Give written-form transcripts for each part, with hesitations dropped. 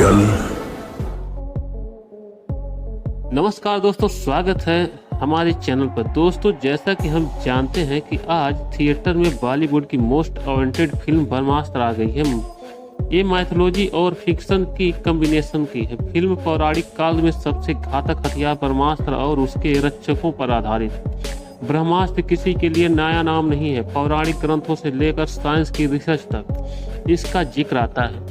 जल। नमस्कार दोस्तों, स्वागत है हमारे चैनल पर। दोस्तों, जैसा कि हम जानते हैं कि आज थिएटर में बॉलीवुड की मोस्ट अवेंटेड फिल्म ब्रह्मास्त्र आ गई है। ये माइथोलॉजी और फिक्शन की कॉम्बिनेशन की है। फिल्म पौराणिक काल में सबसे घातक हथियार ब्रह्मास्त्र और उसके रक्षकों पर आधारित है। ब्रह्मास्त्र किसी के लिए नया नाम नहीं है। पौराणिक ग्रंथों से लेकर साइंस की रिसर्च तक इसका जिक्र आता है।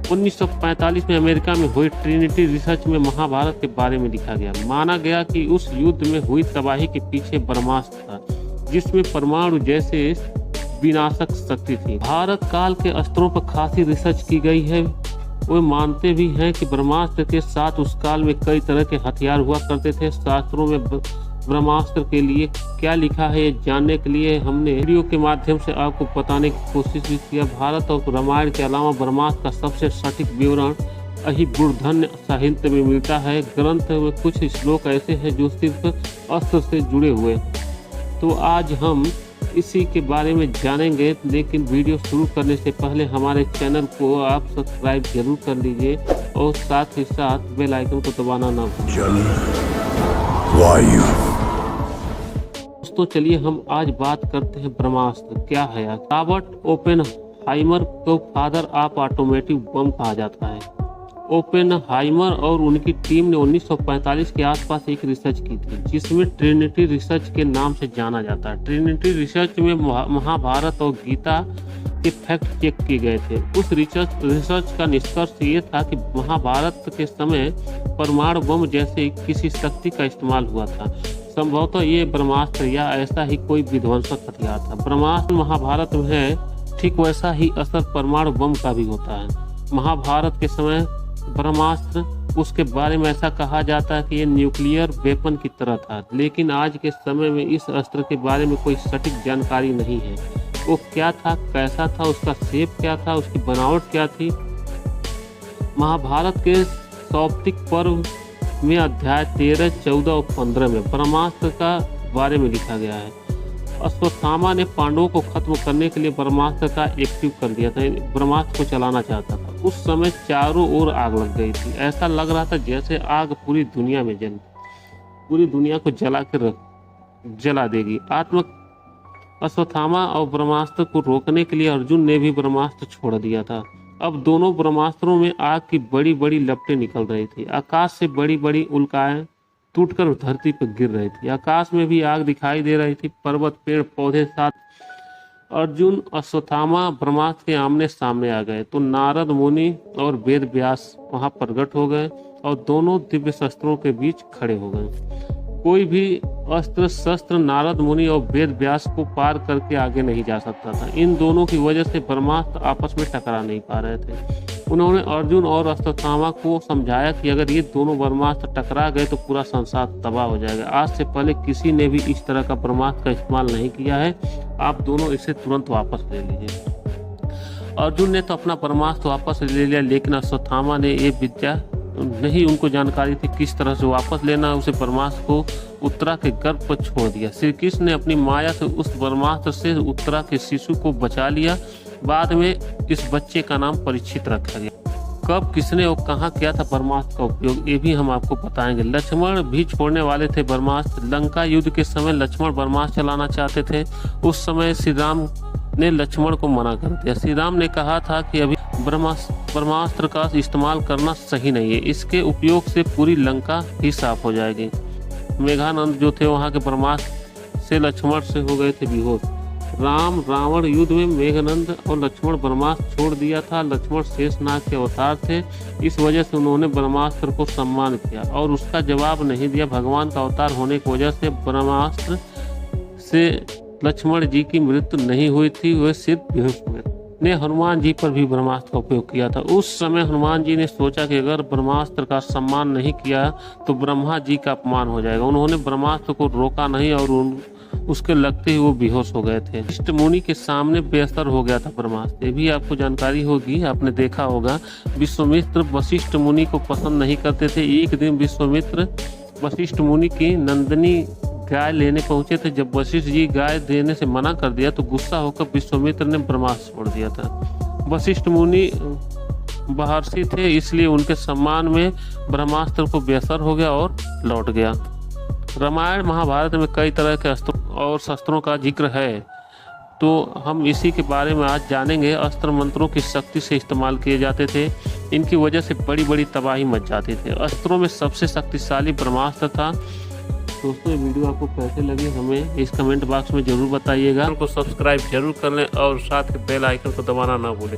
1945 में अमेरिका में हुई ट्रिनिटी रिसर्च में महाभारत के बारे में लिखा गया। माना गया कि उस युद्ध में हुई तबाही के पीछे ब्रह्मास्त्र था, जिसमें परमाणु जैसे विनाशक शक्ति थी। भारत काल के अस्त्रों पर खासी रिसर्च की गई है। वे मानते भी हैं कि ब्रह्मास्त्र के साथ उस काल में कई तरह के हथियार हुआ करते थे। शास्त्रों में ब्रह्मास्त्र के लिए क्या लिखा है, ये जानने के लिए हमने वीडियो के माध्यम से आपको बताने की कोशिश भी किया। भारत और रामायण के अलावा ब्रह्मास्त्र का सबसे सटीक विवरण अहिबुर्धन्य साहित्य में मिलता है। ग्रंथ में कुछ श्लोक ऐसे हैं जो सिर्फ अस्त्र से जुड़े हुए। तो आज हम इसी के बारे में जानेंगे, लेकिन वीडियो शुरू करने से पहले हमारे चैनल को आप सब्सक्राइब जरूर कर लीजिए और साथ ही साथ बेल आइकन को दबाना ना भूलें। जल, वायु। दोस्तों, चलिए हम आज बात करते हैं ब्रह्मास्त्र क्या है। रॉबर्ट ओपेनहाइमर को फादर ऑफ ऑटोमेटिव बम कहा जाता है। ओपेनहाइमर और उनकी टीम ने 1945 के आसपास एक रिसर्च की थी, जिसमें ट्रिनिटी रिसर्च के नाम से जाना जाता है। ट्रिनिटी रिसर्च में महाभारत और गीता के फैक्ट चेक किए गए थे। उस रिसर्च का निष्कर्ष ये था कि महाभारत के समय परमाणु बम जैसे किसी शक्ति का इस्तेमाल हुआ था। संभवतः ये ब्रह्मास्त्र या ऐसा ही कोई विध्वंसक हथियार था। ब्रह्मास्त्र महाभारत में है, ठीक वैसा ही असर परमाणु बम का भी होता है। महाभारत के समय ब्रह्मास्त्र, उसके बारे में ऐसा कहा जाता है कि ये न्यूक्लियर वेपन की तरह था, लेकिन आज के समय में इस अस्त्र के बारे में कोई सटीक जानकारी नहीं है। वो क्या था, कैसा था, उसका शेप क्या था, उसकी बनावट क्या थी। महाभारत के सौप्तिक पर्व में अध्याय 13, 14 और 15 में ब्रह्मास्त्र का बारे में लिखा गया है। अश्वत्थामा ने पांडवों को खत्म करने के लिए ब्रह्मास्त्र का एक्टिव कर दिया था। ब्रह्मास्त्र को चलाना चाहता था। उस समय चारों ओर आग लग गई थी। ऐसा लग रहा था जैसे आग पूरी दुनिया में पूरी दुनिया को जला देगी। अश्वत्थामा और ब्रह्मास्त्र को रोकने के लिए अर्जुन ने भी ब्रह्मास्त्र छोड़ दिया था। अब दोनों ब्रह्मास्त्रों में आग की बड़ी बड़ी लपटें निकल रही थी। आकाश से बड़ी बड़ी उल्काएं टूटकर धरती पर गिर रही थी। आकाश में भी आग दिखाई दे रही थी। पर्वत, पेड़ पौधे साथ अर्जुन, अश्वत्थामा ब्रह्मास्त्र के आमने सामने आ गए तो नारद मुनि और वेद व्यास वहां प्रकट हो गए और दोनों दिव्य शस्त्रों के बीच खड़े हो गए। कोई भी अस्त्र शस्त्र नारद मुनि और वेद व्यास को पार करके आगे नहीं जा सकता था। इन दोनों की वजह से ब्रह्मास्त्र आपस में टकरा नहीं पा रहे थे। उन्होंने अर्जुन और अश्वत्थामा को समझाया कि अगर ये दोनों ब्रह्मास्त्र टकरा गए तो पूरा संसार तबाह हो जाएगा। आज से पहले किसी ने भी इस तरह का ब्रह्मास्त्र का इस्तेमाल नहीं किया है। आप दोनों इसे तुरंत वापस ले लीजिए। अर्जुन ने तो अपना ब्रह्मास्त्र वापस ले लिया, लेकिन अश्वत्थामा ने ये विद्या नहीं, उनको जानकारी थी किस तरह से वापस लेना। उसे ब्रह्मास्त्र को उत्तरा के गर्भ पर छोड़ दिया। श्री कृष्ण ने अपनी माया से उस ब्रह्मास्त्र से उत्तरा के शिशु को बचा लिया। बाद में इस बच्चे का नाम परीक्षित रखा गया। कब, किसने और कहाँ किया था ब्रह्मास्त्र का उपयोग, ये भी हम आपको बताएंगे। लक्ष्मण भी छोड़ने वाले थे ब्रह्मास्त्र। लंका युद्ध के समय लक्ष्मण ब्रह्मास्त्र चलाना चाहते थे। उस समय श्री राम ने लक्ष्मण को मना कर दिया। श्री राम ने कहा था कि अभी ब्रह्मास्त्र का इस्तेमाल करना सही नहीं है, इसके उपयोग से पूरी लंका ही साफ हो जाएगी। मेघानंद जो थे वहाँ के ब्रह्मास्त्र से लक्ष्मण से हो गए थे बेहोश। राम रावण युद्ध में मेघनंद और लक्ष्मण ब्रह्मास्त्र छोड़ दिया था। लक्ष्मण शेषनाग के अवतार थे, इस वजह से उन्होंने ब्रह्मास्त्र को सम्मान किया और उसका जवाब नहीं दिया। भगवान का अवतार होने की वजह से ब्रह्मास्त्र से लक्ष्मण जी की मृत्यु नहीं हुई थी, वे सिर्फ बेहोश हुए। ने हनुमान जी पर भी ब्रह्मास्त्र का उपयोग किया था। उस समय हनुमान जी ने सोचा कि अगर ब्रह्मास्त्र का सम्मान नहीं किया तो ब्रह्मा जी का अपमान हो जाएगा। उन्होंने ब्रह्मास्त्र को रोका नहीं और उसके लगते ही वो बेहोश हो गए थे। वशिष्ठ मुनि के सामने बेअसर हो गया था ब्रह्मास्त्र। ये भी आपको जानकारी होगी, आपने देखा होगा। विश्वामित्र वशिष्ठ मुनि को पसंद नहीं करते थे। एक दिन विश्वामित्र वशिष्ठ मुनि की नंदिनी गाय लेने पहुंचे थे। जब वशिष्ठ जी गाय देने से मना कर दिया तो गुस्सा होकर विश्वामित्र ने ब्रह्मास्त्र छोड़ दिया था। वशिष्ठ मुनि महर्षि थे, इसलिए उनके सम्मान में ब्रह्मास्त्र को बेअसर हो गया और लौट गया। रामायण महाभारत में कई तरह के अस्त्रों और शस्त्रों का जिक्र है, तो हम इसी के बारे में आज जानेंगे। अस्त्र मंत्रों की शक्ति से इस्तेमाल किए जाते थे, इनकी वजह से बड़ी बड़ी तबाही मच जाती थी। अस्त्रों में सबसे शक्तिशाली ब्रह्मास्त्र था। दोस्तों, ये वीडियो आपको कैसे लगी हमें इस कमेंट बॉक्स में ज़रूर बताइएगा। चैनल को सब्सक्राइब जरूर कर लें और साथ ही बेल आइकन को दबाना ना भूलें।